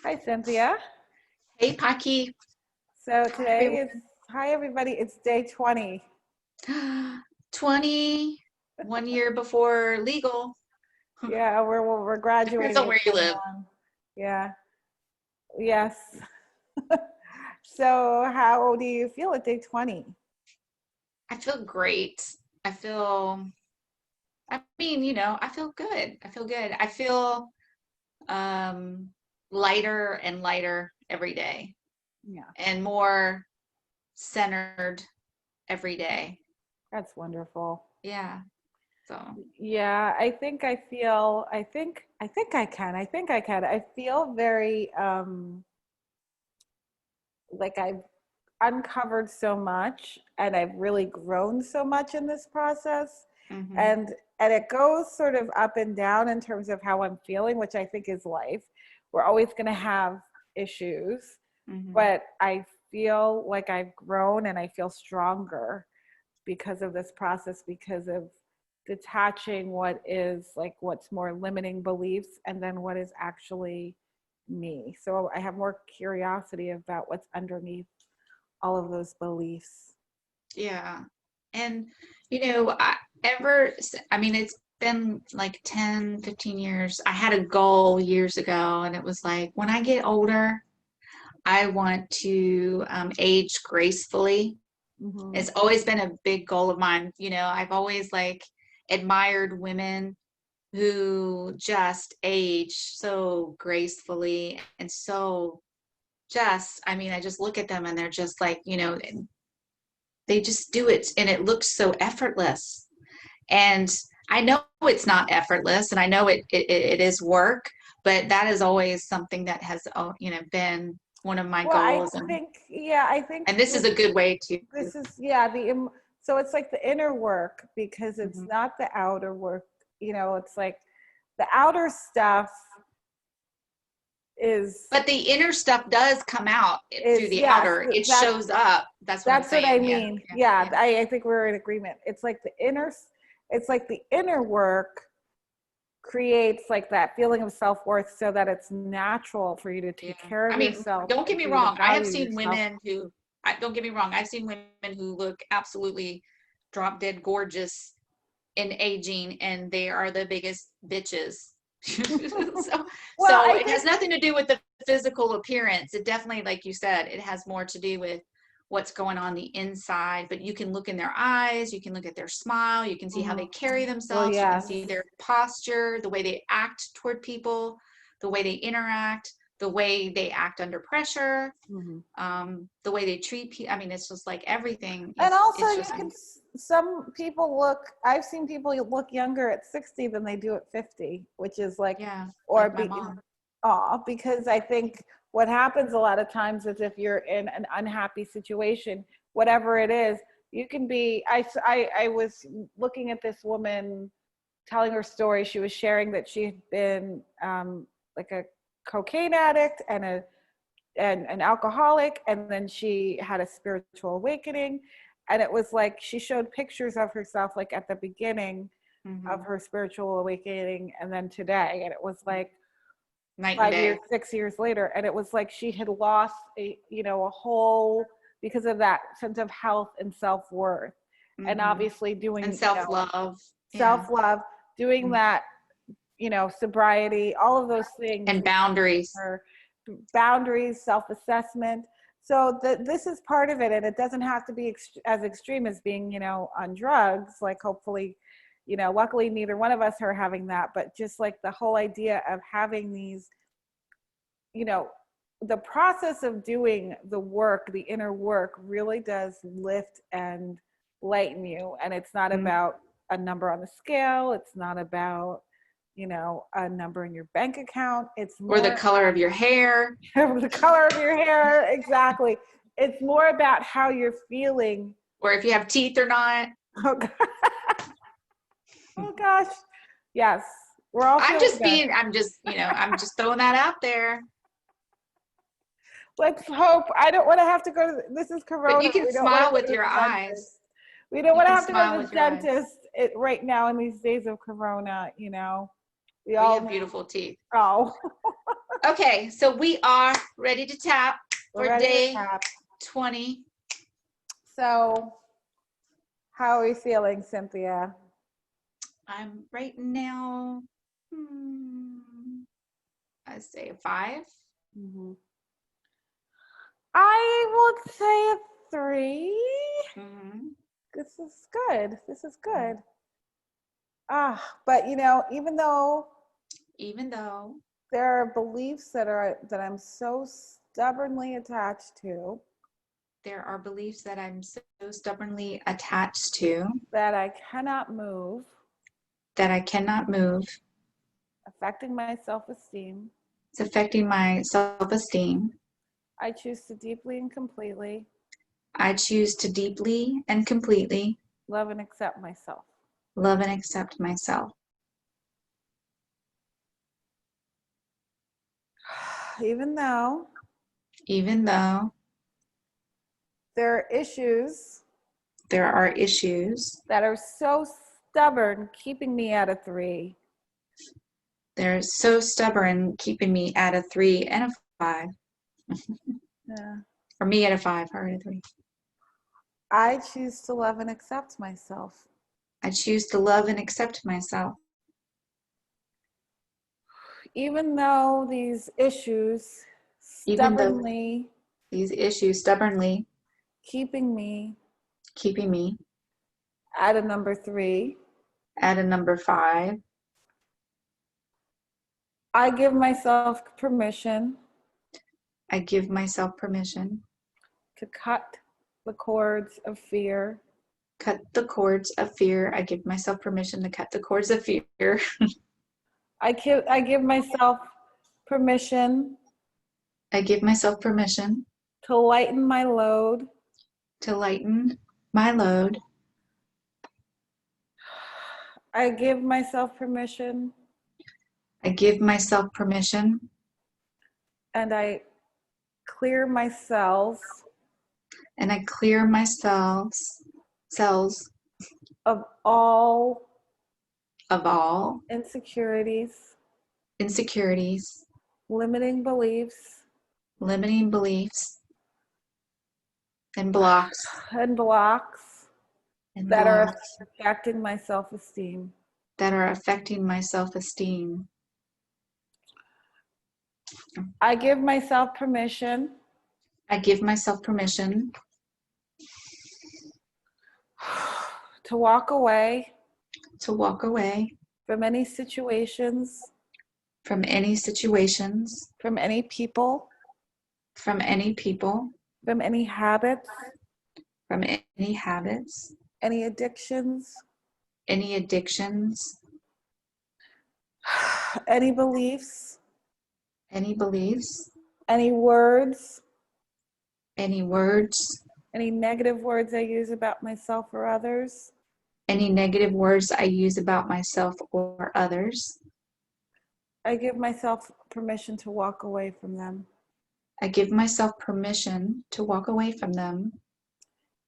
Hi, Cynthia. Hey, Phaki. So Hi, everyone. today is, hi everybody, it's day 20. 20, 1 year before legal. Yeah, we're Depends graduating on at where you live. 21. Yeah, yes. So how do you feel at day 20? I feel great. I feel, I feel good. I feel good. I feel um, lighter and lighter every day Yeah, and more centered every day. that's wonderful. Yeah. So, Yeah, I think I can. I feel very, like I've uncovered so much and I've really grown so much in this process. hmm And and it goes sort of up and down in terms of how I'm feeling, which I think is life. We're always going to have issues, hmm but I feel like I've grown and I feel stronger because of this process, because of detaching what is like what's more limiting beliefs and then what is actually me. So I have more curiosity about what's underneath all of those beliefs. yeah. And, it's been like 10, 15 years. I had a goal years ago, and it was like, when I get older, I want to age gracefully. Mm-hmm. It's always been a big goal of mine. I've always like admired women who just age so gracefully and so I just look at them and they're just like, they just do it and it looks so effortless. And I know it's not effortless, and I know it is work, but that is always something that has, been one of my Well, I goals. And think, yeah, I think and this is a good way to. this is, yeah, so it's like the inner work because it's Mhm. not the outer work. It's like the outer stuff is, But the inner stuff does come out through the yes, outer. It that's, shows up. That's what I'm that's what I saying. Yeah, mean. yeah, Yeah, yeah. I think we're in agreement. It's like the inner work creates like that feeling of self-worth so that it's natural for you to Yeah. take care I of mean, yourself don't and get me for you to wrong. I have value seen yourself. women who, don't get me wrong. I've seen women who look absolutely drop dead gorgeous in aging, and they are the biggest bitches. so, Well, so I it has think, nothing to do with the physical appearance. It definitely, like you said, it has more to do with what's going on the inside. But you can look in their eyes, you can look at their smile, you can see how they mhm. carry Well, themselves, you can yes. see their posture, the way they act toward people, the way they interact, the way they act under pressure, Mhm. the way they treat people. I mean, it's just like everything And is, also, it's just, some people look, I've seen people look younger at 60 than they do at 50, which is like, yeah, or like my be, mom. because I think what happens a lot of times is if you're in an unhappy situation, whatever it is, you can be, I was looking at this woman telling her story. She was sharing that she had been like a cocaine addict and an alcoholic, and then she had a spiritual awakening. And it was like she showed pictures of herself like at the beginning of hmm her spiritual awakening and then today, and it was like Night and 5 years, day. 6 years later, and it was like she had lost a whole, because of that sense of health and self-worth. And hmm obviously And doing, self-love. Yeah. self-love, doing Mm. that, sobriety, all of those things And boundaries. her boundaries, self-assessment. So this is part of it, and it doesn't have to be as extreme as being, on drugs. Like hopefully, luckily neither one of us are having that, but just like the whole idea of having these, you know, the process of doing the work, the inner work, really does lift and lighten you. And it's not Mm. about a number on the scale. It's not about, a number in your bank account. It's Or the more color of your hair. the color of your hair. Exactly. It's more about how you're feeling. Or if you have teeth or not. Oh, oh gosh. Yes. We're all feeling good. I'm just throwing that out there. Let's hope. I don't want to have to go to, this is But Corona. you can We don't want to smile go with to your the eyes. dentist. We don't You want to can have to go smile to the with your eyes. dentist right now in these days of Corona, We We all have beautiful teeth. Oh, Okay, so we are ready to tap we're for ready to day tap. 20. So, how are we feeling, Cynthia? I'm right now, I say a 5. Mm-hmm. I would say a 3. Mm-hmm. This is good. This is good. But even though Even though there are beliefs that I'm so stubbornly attached to, there are beliefs that I'm so stubbornly attached to that I cannot move, that I cannot move, affecting my self-esteem, it's affecting my self-esteem, I choose to deeply and completely I choose to deeply and completely love and accept myself. love and accept myself. Even though Even though there are issues there are issues, that are so stubborn, keeping me at a 3, they're so stubborn, keeping me at a 3 and a 5. yeah, Or me at a 5, her at a 3. I choose to love and accept myself. I choose to love and accept myself. Even though these issues Even though stubbornly these issues stubbornly keeping me keeping me at a number 3, at a number 5, I give myself permission I give myself permission to cut the cords of fear. cut the cords of fear. I give myself permission to cut the cords of fear. I give myself permission I give myself permission to lighten my load. to lighten my load. I give myself permission I give myself permission and I clear my cells and I clear my cells of all of all insecurities, insecurities, limiting beliefs, limiting beliefs, and blocks and blocks and that are blocks affecting my self-esteem. that are affecting my self-esteem. I give myself permission I give myself permission to walk away to walk away from any situations, from any situations, from any people, from any people, from any habits, from any habits, any addictions, any addictions, any beliefs, any beliefs, any words, any words, any negative words I use about myself or others. any negative words I use about myself or others. I give myself permission to walk away from them, I give myself permission to walk away from them,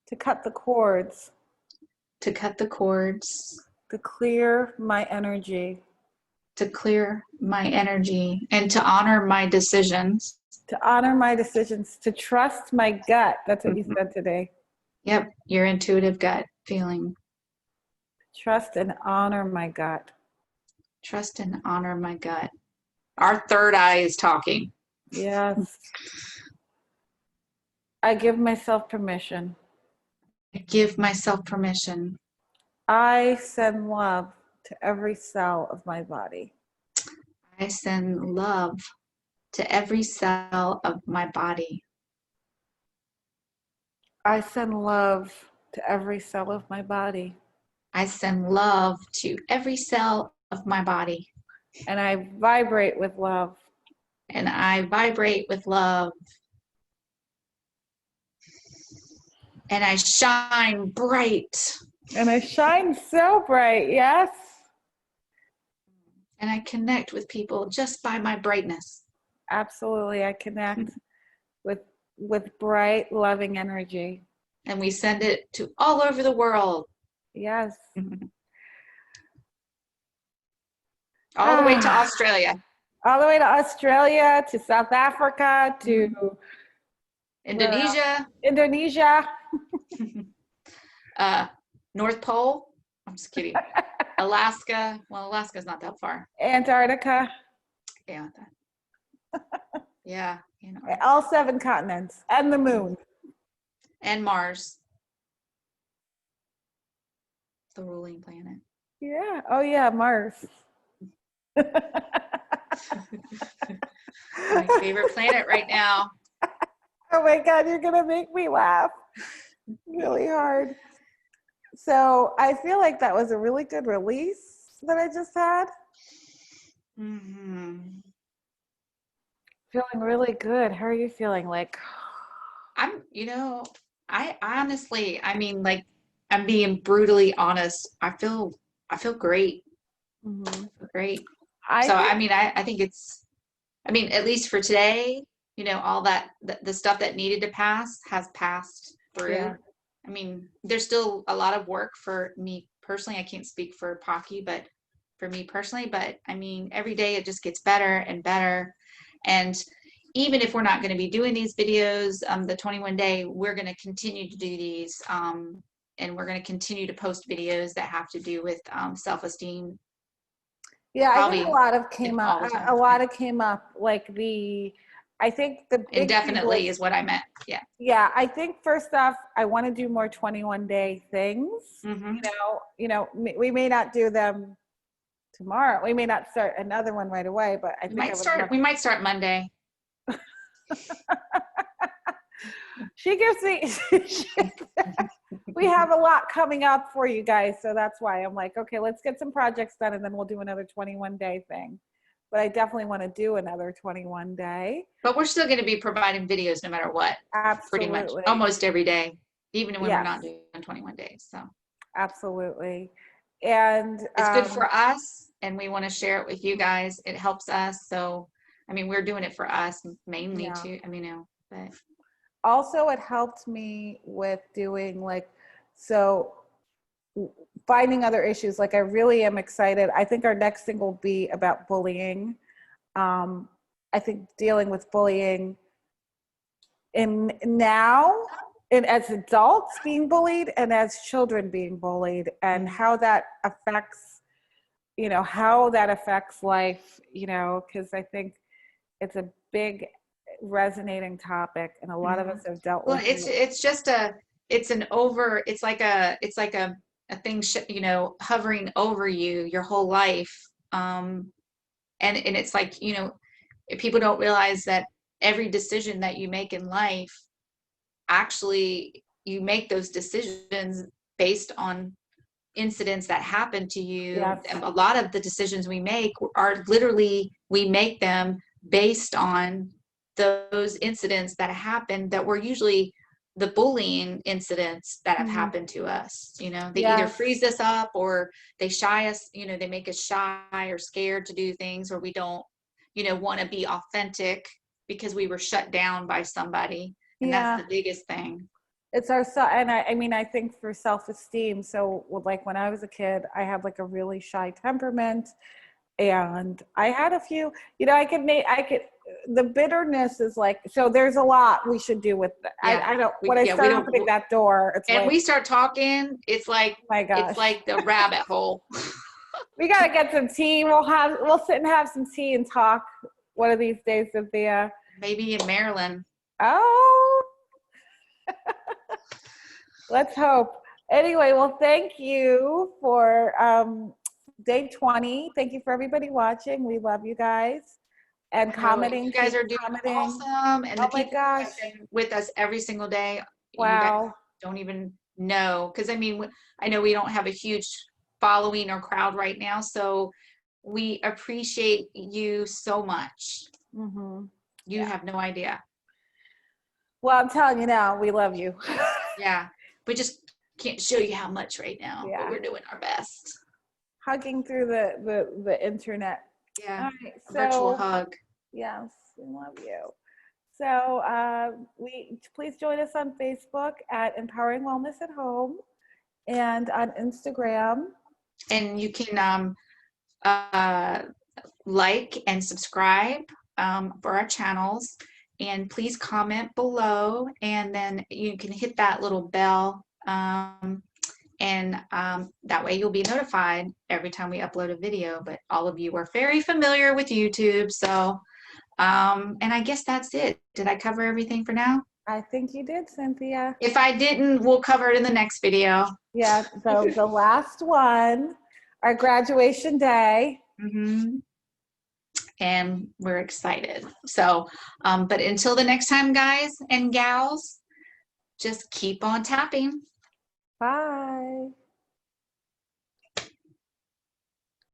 to cut the cords, to cut the cords, to clear my energy, to clear my energy, and to honor my decisions. to honor my decisions, to trust my gut. That's what you said today. Yep, your intuitive gut feeling. Trust and honor my gut. Trust and honor my gut. Our third eye is talking. Yes. I give myself permission. I give myself permission. I send love to every cell of my body. I send love to every cell of my body. I send love to every cell of my body. I send love to every cell of my body. And I vibrate with love. And I vibrate with love. And I shine bright. And I shine so bright, yes? And I connect with people just by my brightness. Absolutely, I connect with bright, loving energy. And we send it to all over the world. Yes. All the way to Australia, All the way to Australia, to South Africa, to where else? Indonesia, Indonesia. North Pole. I'm just kidding. Alaska. Well, Alaska's not that far. Antarctica. Yeah. Yeah. All 7 continents and the moon. And Mars, the ruling planet. Yeah. Oh yeah, Mars. My favorite planet right now. Oh my God, you're gonna make me laugh really hard. So I feel like that was a really good release that I just had. Mm-hmm. Feeling really good. How are you feeling? Like, I honestly, I mean, like, I'm being brutally honest. I feel great. mm-hmm. Great. I So, think, I mean, I think at least for today, all that, the stuff that needed to pass has passed through. yeah. I mean, there's still a lot of work for me personally. I can't speak for Phaki, but for me personally, but I mean, every day it just gets better and better. And even if we're not going to be doing these videos, the 21 day, we're going to continue to do these. And we're going to continue to post videos that have to do with self-esteem. Yeah, I think Probably a lot of came up. all the time. A lot of came up. Like I think the big thing Indefinitely was, is what I meant. Yeah. yeah, I think first off, I want to do more 21 day things. Mm-hmm. We may not do them tomorrow. We may not start another one right away, but I think We might start Monday. She gives me, we have a lot coming up for you guys. So that's why I'm like, okay, let's get some projects done and then we'll do another 21 day thing. But I definitely want to do another 21 day. But we're still going to be providing videos no matter what. Absolutely. Pretty much almost every day, even when we're not doing 21 days. So absolutely. And it's good for us and we want to share it with you guys. It helps us. So, I mean, we're doing it for us mainly too. I mean, but also it helped me with doing finding other issues. Like I really am excited. I think our next thing will be about bullying. I think dealing with bullying and as adults being bullied and as children being bullied and how that affects life, because I think it's a big resonating topic and a lot of us have dealt with it. It's like a thing, hovering over you your whole life. And it's like, people don't realize that every decision that you make in life, actually you make those decisions based on incidents that happen to you. Yes. And a lot of the decisions we make are literally, we make them based on those incidents that happen that were usually the bullying incidents that have happened to us. They either freeze us up or they shy us, they make us shy or scared to do things, or we don't, want to be authentic because we were shut down by somebody. And that's the biggest thing. It's and I think for self-esteem. So like when I was a kid, I had like a really shy temperament and I had a few, the bitterness is like, so there's a lot we should do with that. I don't, when I start opening that door, it's and we start talking, it's like, oh my gosh. It's like the rabbit hole. We got to get some tea. We'll sit and have some tea and talk one of these days, Cynthia. Maybe in Maryland. Oh, let's hope. Anyway, well, thank you for day 20. Thank you for everybody watching. We love you guys. And commenting. You guys are doing awesome. And the people that have been with us every single day. Wow. You guys don't even know. Because, I know we don't have a huge following or crowd right now. So we appreciate you so much. Mm-hmm. You have no idea. Well, I'm telling you now, we love you. Yeah. We just can't show you how much right now. Yeah. But we're doing our best. Hugging through the internet. Yeah. All right, so, virtual hug. Yes, we love you. So please join us on Facebook at Empowering Wellness at Home and on Instagram. And you can like and subscribe for our channels, and please comment below, and then you can hit that little bell, and that way you'll be notified every time we upload a video. But all of you are very familiar with YouTube, so and I guess that's it. Did I cover everything for now? I think you did, Cynthia. If I didn't, we'll cover it in the next video. Yeah, so the last one, our graduation day. And we're excited. So, but until the next time, guys and gals, just keep on tapping. Bye.